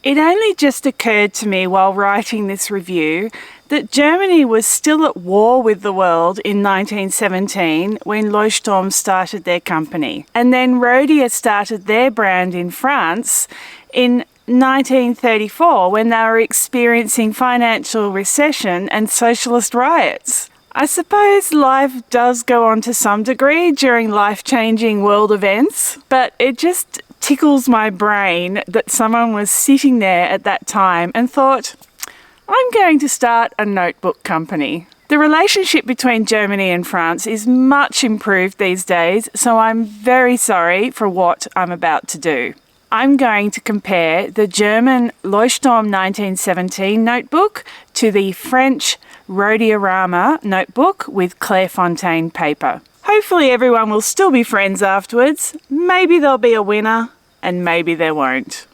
It only just occurred to me while writing this review that Germany was still at war with the world in 1917 when Leuchtturm started their company. And then Rhodia started their brand in France in 1934 when they were experiencing financial recession and socialist riots. I suppose life does go on to some degree during life-changing world events, but it just tickles my brain that someone was sitting there at that time and thought, I'm going to start a notebook company. The relationship between Germany and France is much improved these days, so I'm very sorry for what I'm about to do. I'm going to compare the German Leuchtturm1917 notebook to the French Rhodia notebook with Claire Fontaine paper. Hopefully everyone will still be friends afterwards. Maybe there'll be a winner and maybe there won't.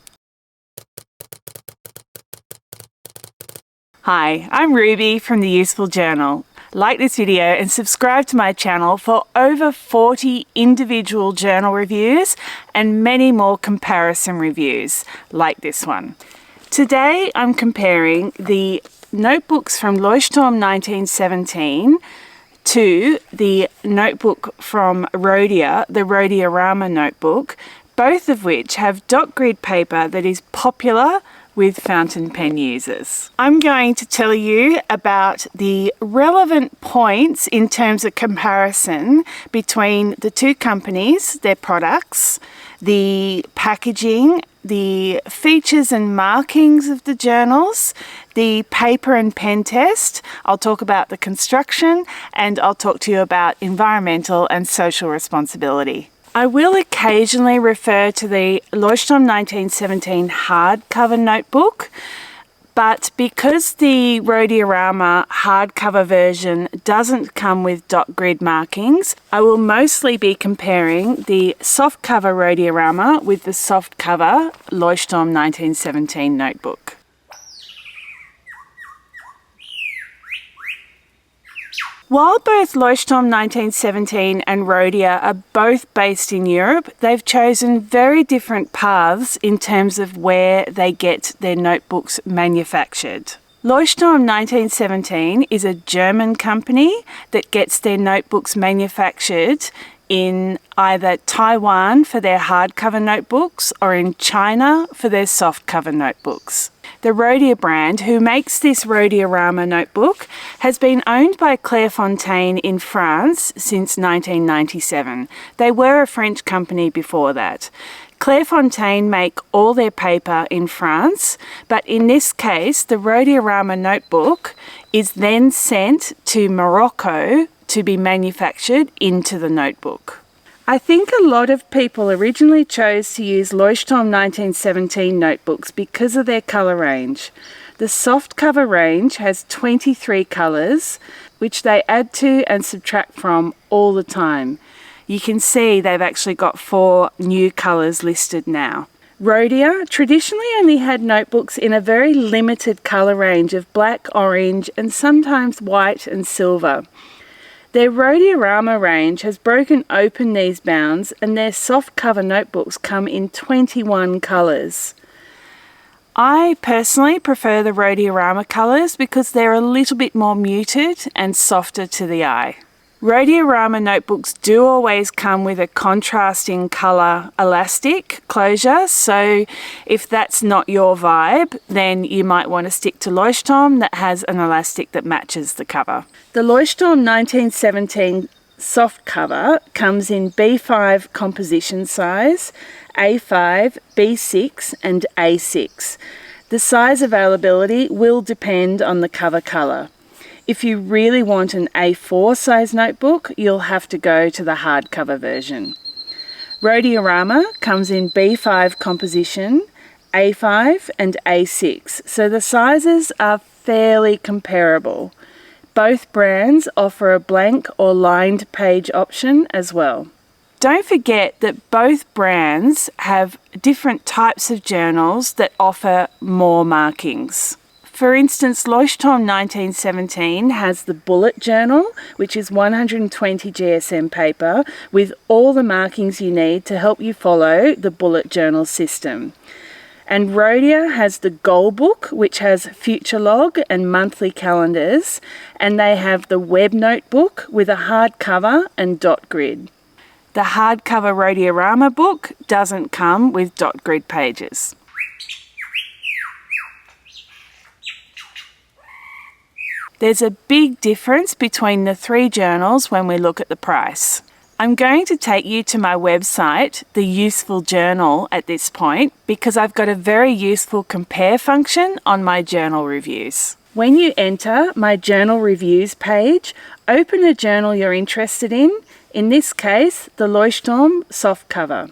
Hi, I'm Ruby from the Useful Journal. Like this video and subscribe to my channel for over 40 individual journal reviews and many more comparison reviews like this one. Today I'm comparing the notebooks from Leuchtturm 1917 to the notebook from Rhodia, the Rhodiarama notebook, both of which have dot grid paper that is popular with fountain pen users. I'm going to tell you about the relevant points in terms of comparison between the two companies, their products, the packaging, the features and markings of the journals, the paper and pen test. I'll talk about the construction and I'll talk to you about environmental and social responsibility. I will occasionally refer to the Leuchtturm 1917 hardcover notebook, but because the Rhodiarama hardcover version doesn't come with dot grid markings, I will mostly be comparing the softcover Rhodiarama with the softcover Leuchtturm 1917 notebook. While both Leuchtturm 1917 and Rhodia are both based in Europe, they've chosen very different paths in terms of where they get their notebooks manufactured. Leuchtturm 1917 is a German company that gets their notebooks manufactured in either Taiwan for their hardcover notebooks or in China for their softcover notebooks. The Rhodia brand, who makes this Rhodiarama notebook, has been owned by Claire Fontaine in France since 1997. They were a French company before that. Claire Fontaine make all their paper in France, but in this case, the Rhodiarama notebook is then sent to Morocco to be manufactured into the notebook. I think a lot of people originally chose to use Leuchtturm 1917 notebooks because of their colour range. The softcover range has 23 colours, which they add to and subtract from all the time. You can see they've actually got 4 new colours listed now. Rhodia traditionally only had notebooks in a very limited colour range of black, orange and sometimes white and silver. Their Rhodiarama range has broken open these bounds and their softcover notebooks come in 21 colours. I personally prefer the Rhodiarama colours because they're a little bit more muted and softer to the eye. Rhodiarama notebooks do always come with a contrasting colour elastic closure, so if that's not your vibe, then you might want to stick to Leuchtturm that has an elastic that matches the cover. The Leuchtturm 1917 soft cover comes in B5 composition size, A5, B6 and A6. The size availability will depend on the cover colour. If you really want an A4 size notebook, you'll have to go to the hardcover version. Rhodiarama comes in B5 composition, A5 and A6, so the sizes are fairly comparable. Both brands offer a blank or lined page option as well. Don't forget that both brands have different types of journals that offer more markings. For instance, Leuchtturm 1917 has the bullet journal, which is 120 GSM paper with all the markings you need to help you follow the bullet journal system. And Rhodia has the Goal Book, which has future log and monthly calendars, and they have the Web Notebook with a hardcover and dot grid. The hardcover Rhodiarama book doesn't come with dot grid pages. There's a big difference between the three journals when we look at the price. I'm going to take you to my website, The Useful Journal, at this point, because I've got a very useful compare function on my journal reviews. When you enter my journal reviews page, open a journal you're interested in this case, the Leuchtturm softcover.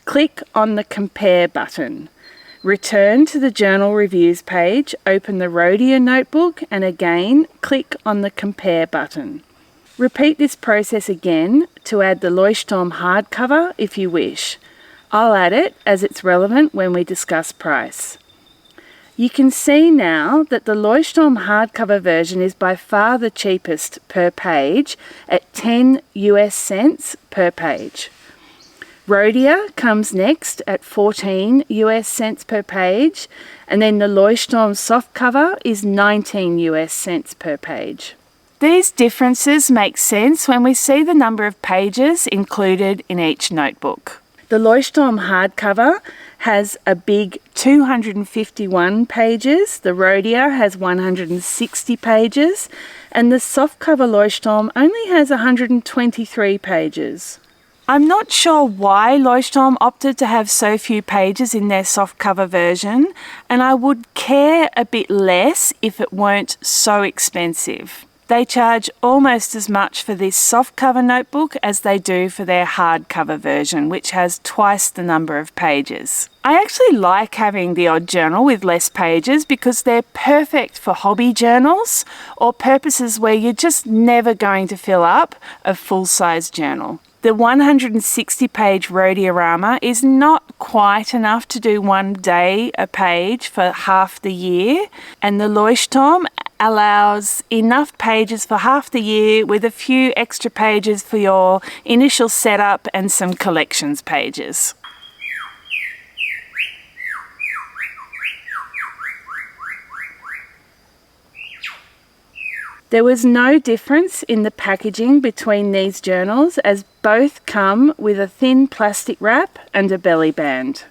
Click on the Compare button. Return to the journal reviews page, open the Rhodia notebook, and again, click on the Compare button. Repeat this process again to add the Leuchtturm hardcover if you wish. I'll add it as it's relevant when we discuss price. You can see now that the Leuchtturm hardcover version is by far the cheapest per page at 10 US cents per page. Rhodia comes next at 14 US cents per page, and then the Leuchtturm softcover is 19 US cents per page. These differences make sense when we see the number of pages included in each notebook. The Leuchtturm hardcover has a big 251 pages, the Rhodia has 160 pages, and the softcover Leuchtturm only has 123 pages. I'm not sure why Leuchtturm opted to have so few pages in their softcover version, and I would care a bit less if it weren't so expensive. They charge almost as much for this softcover notebook as they do for their hardcover version, which has twice the number of pages. I actually like having the odd journal with less pages because they're perfect for hobby journals or purposes where you're just never going to fill up a full-size journal. The 160-page Rhodiarama is not quite enough to do one day a page for half the year, and the Leuchtturm allows enough pages for half the year with a few extra pages for your initial setup and some collections pages. There was no difference in the packaging between these journals as both come with a thin plastic wrap and a belly band.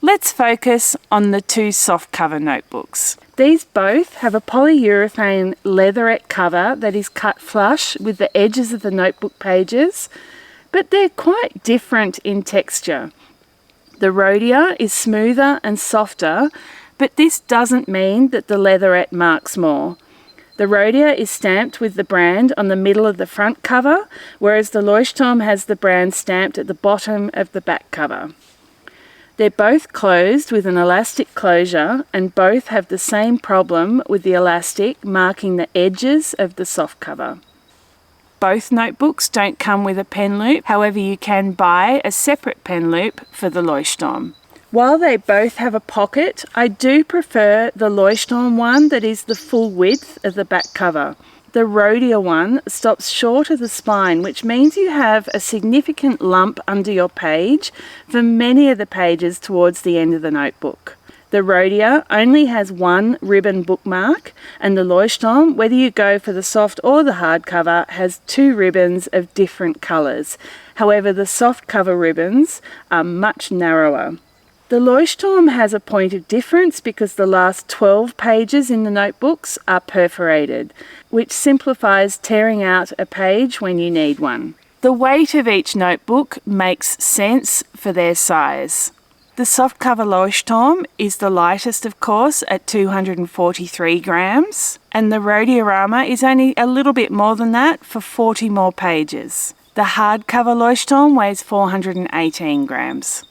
Let's focus on the two softcover notebooks. These both have a polyurethane leatherette cover that is cut flush with the edges of the notebook pages, but they're quite different in texture. The Rhodia is smoother and softer, but this doesn't mean that the leatherette marks more. The Rhodia is stamped with the brand on the middle of the front cover, whereas the Leuchtturm has the brand stamped at the bottom of the back cover. They're both closed with an elastic closure, and both have the same problem with the elastic marking the edges of the softcover. Both notebooks don't come with a pen loop, however you can buy a separate pen loop for the Leuchtturm. While they both have a pocket, I do prefer the Leuchtturm one that is the full width of the back cover. The Rhodia one stops short of the spine, which means you have a significant lump under your page for many of the pages towards the end of the notebook. The Rhodia only has one ribbon bookmark, and the Leuchtturm, whether you go for the soft or the hardcover, has two ribbons of different colours. However, the softcover ribbons are much narrower. The Leuchtturm has a point of difference because the last 12 pages in the notebooks are perforated, which simplifies tearing out a page when you need one. The weight of each notebook makes sense for their size. The softcover Leuchtturm is the lightest, of course, at 243 grams, and the Rhodiarama is only a little bit more than that for 40 more pages. The hardcover Leuchtturm weighs 418 grams.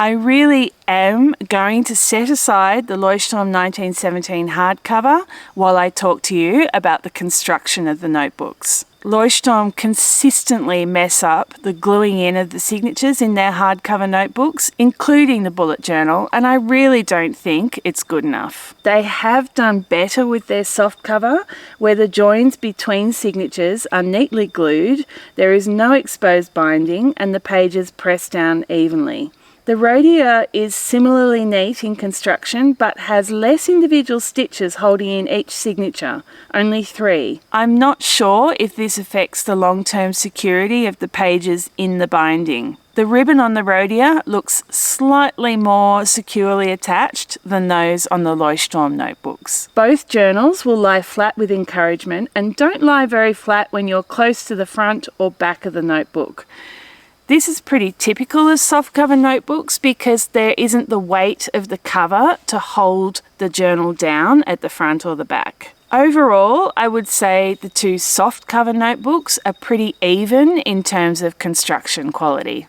I really am going to set aside the Leuchtturm 1917 hardcover while I talk to you about the construction of the notebooks. Leuchtturm consistently mess up the gluing in of the signatures in their hardcover notebooks, including the bullet journal, and I really don't think it's good enough. They have done better with their soft cover, where the joins between signatures are neatly glued, there is no exposed binding, and the pages press down evenly. The Rhodia is similarly neat in construction but has less individual stitches holding in each signature, only 3. I'm not sure if this affects the long-term security of the pages in the binding. The ribbon on the Rhodia looks slightly more securely attached than those on the Leuchtturm notebooks. Both journals will lie flat with encouragement and don't lie very flat when you're close to the front or back of the notebook. This is pretty typical of softcover notebooks because there isn't the weight of the cover to hold the journal down at the front or the back. Overall, I would say the two softcover notebooks are pretty even in terms of construction quality.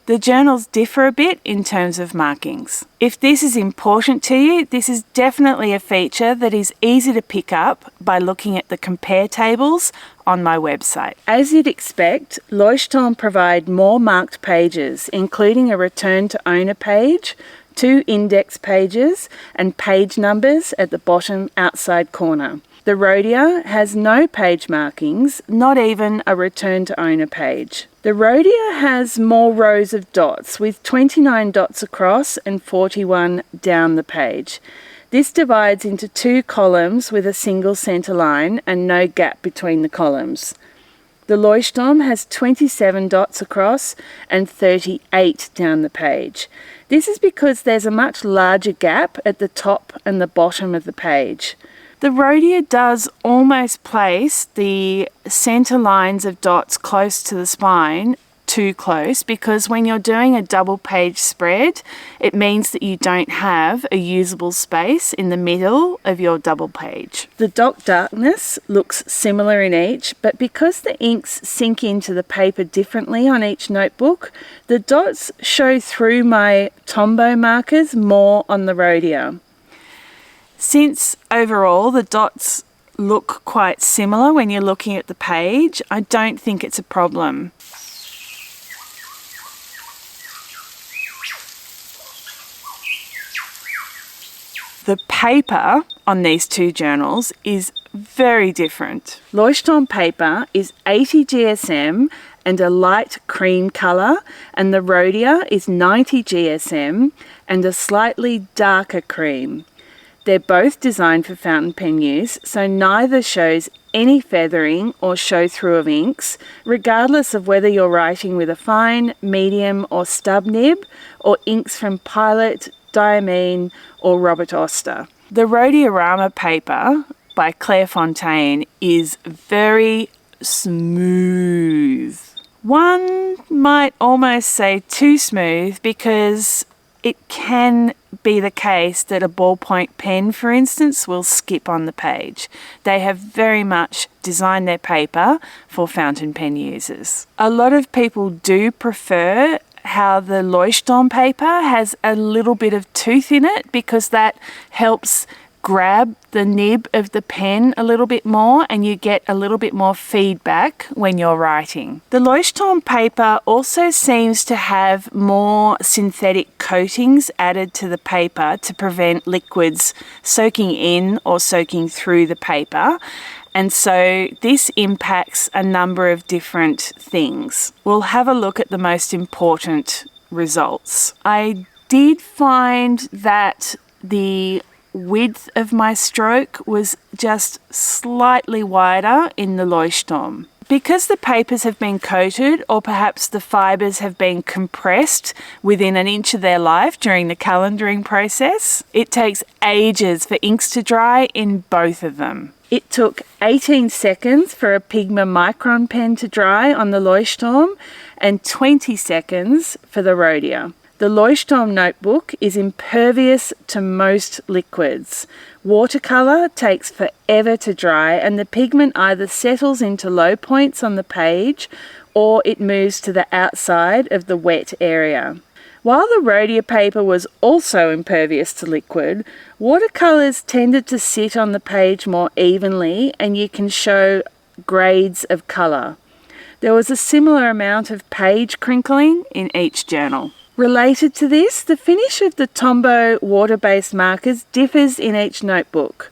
The journals differ a bit in terms of markings. If this is important to you, this is definitely a feature that is easy to pick up by looking at the compare tables on my website. As you'd expect, Leuchtturm provide more marked pages, including a return to owner page, 2 index pages, and page numbers at the bottom outside corner. The Rhodia has no page markings, not even a return to owner page. The Rhodia has more rows of dots, with 29 dots across and 41 down the page. This divides into 2 columns with a single centre line and no gap between the columns. The Leuchtturm has 27 dots across and 38 down the page. This is because there's a much larger gap at the top and the bottom of the page. The Rhodia does almost place the centre lines of dots close to the spine, too close, because when you're doing a double page spread, it means that you don't have a usable space in the middle of your double page. The dot darkness looks similar in each, but because the inks sink into the paper differently on each notebook, the dots show through my Tombow markers more on the Rhodia. Since overall the dots look quite similar when you're looking at the page, I don't think it's a problem. The paper on these two journals is very different. Leuchtturm paper is 80 GSM and a light cream colour, and the Rhodia is 90 GSM and a slightly darker cream. They're both designed for fountain pen use, so neither shows any feathering or show-through of inks, regardless of whether you're writing with a fine, medium or stub nib, or inks from Pilot, Diamine or Robert Oster. The Rhodia paper by Claire Fontaine is very smooth. One might almost say too smooth, because it can be the case that a ballpoint pen, for instance, will skip on the page. They have very much designed their paper for fountain pen users. A lot of people do prefer how the Leuchtturm paper has a little bit of tooth in it, because that helps grab the nib of the pen a little bit more and you get a little bit more feedback when you're writing. The Leuchtturm paper also seems to have more synthetic coatings added to the paper to prevent liquids soaking in or soaking through the paper. And so this impacts a number of different things. We'll have a look at the most important results. I did find that the width of my stroke was just slightly wider in the Leuchtturm. Because the papers have been coated, or perhaps the fibres have been compressed within an inch of their life during the calendaring process, it takes ages for inks to dry in both of them. It took 18 seconds for a Pigma Micron pen to dry on the Leuchtturm and 20 seconds for the Rhodia. The Leuchtturm notebook is impervious to most liquids. Watercolour takes forever to dry, and the pigment either settles into low points on the page or it moves to the outside of the wet area. While the Rhodia paper was also impervious to liquid, watercolours tended to sit on the page more evenly and you can show grades of colour. There was a similar amount of page crinkling in each journal. Related to this, the finish of the Tombow water-based markers differs in each notebook.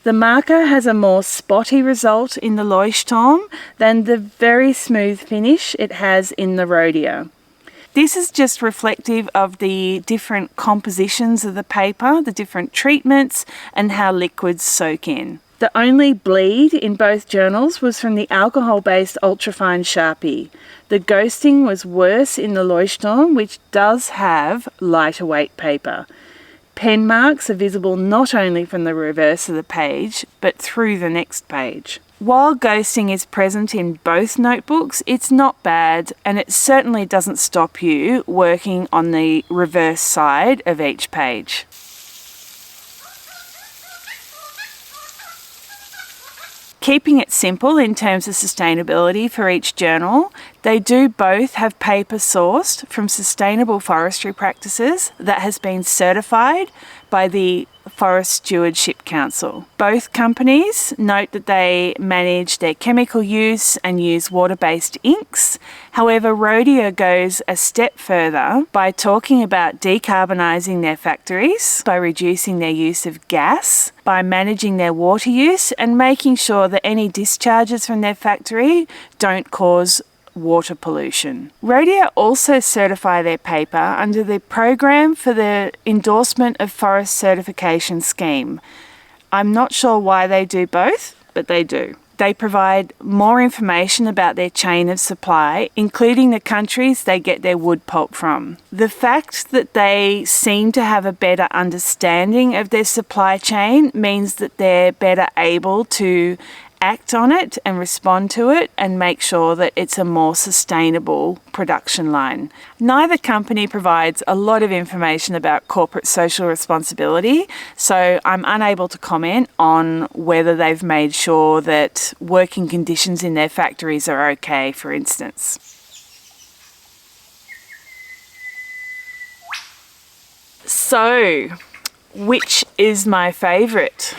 The marker has a more spotty result in the Leuchtturm than the very smooth finish it has in the Rhodia. This is just reflective of the different compositions of the paper, the different treatments, and how liquids soak in. The only bleed in both journals was from the alcohol-based ultrafine Sharpie. The ghosting was worse in the Leuchtturm, which does have lighter weight paper. Pen marks are visible not only from the reverse of the page, but through the next page. While ghosting is present in both notebooks, it's not bad, and it certainly doesn't stop you working on the reverse side of each page. Keeping it simple in terms of sustainability for each journal, they do both have paper sourced from sustainable forestry practices that has been certified by the Forest Stewardship Council. Both companies note that they manage their chemical use and use water-based inks. However, Rhodia goes a step further by talking about decarbonising their factories, by reducing their use of gas, by managing their water use and making sure that any discharges from their factory don't cause water pollution. Rhodia also certify their paper under the Program for the Endorsement of Forest Certification Scheme. I'm not sure why they do both, but they do. They provide more information about their chain of supply, including the countries they get their wood pulp from. The fact that they seem to have a better understanding of their supply chain means that they're better able to act on it and respond to it and make sure that it's a more sustainable production line. Neither company provides a lot of information about corporate social responsibility, so I'm unable to comment on whether they've made sure that working conditions in their factories are okay, for instance. So, which is my favourite?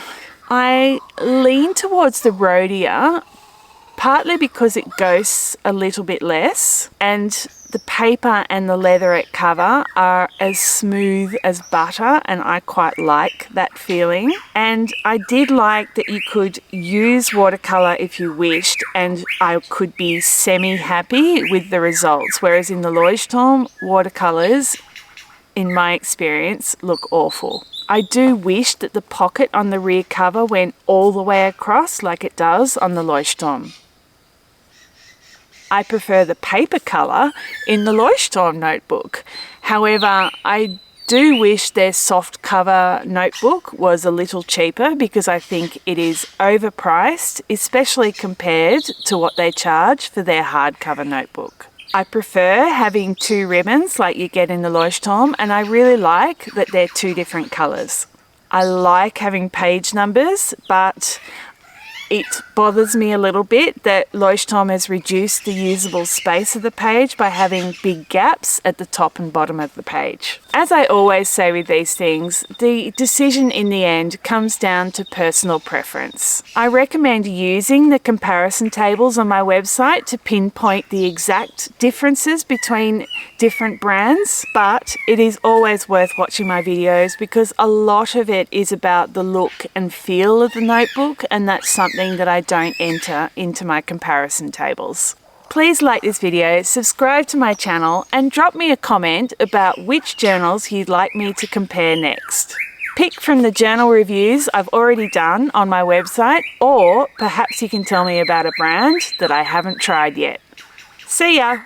I lean towards the Rhodia, partly because it ghosts a little bit less and the paper and the leatherette cover are as smooth as butter and I quite like that feeling. And I did like that you could use watercolour if you wished and I could be semi-happy with the results, whereas in the Leuchtturm, watercolours, in my experience, look awful. I do wish that the pocket on the rear cover went all the way across like it does on the Leuchtturm. I prefer the paper colour in the Leuchtturm notebook. However, I do wish their soft cover notebook was a little cheaper because I think it is overpriced, especially compared to what they charge for their hardcover notebook. I prefer having two ribbons like you get in the Leuchtturm, and I really like that they're two different colours. I like having page numbers, but it bothers me a little bit that Leuchtturm has reduced the usable space of the page by having big gaps at the top and bottom of the page. As I always say with these things, the decision in the end comes down to personal preference. I recommend using the comparison tables on my website to pinpoint the exact differences between different brands, but it is always worth watching my videos because a lot of it is about the look and feel of the notebook, and that's something that I don't enter into my comparison tables. Please like this video, subscribe to my channel, and drop me a comment about which journals you'd like me to compare next. Pick from the journal reviews I've already done on my website, or perhaps you can tell me about a brand that I haven't tried yet. See ya!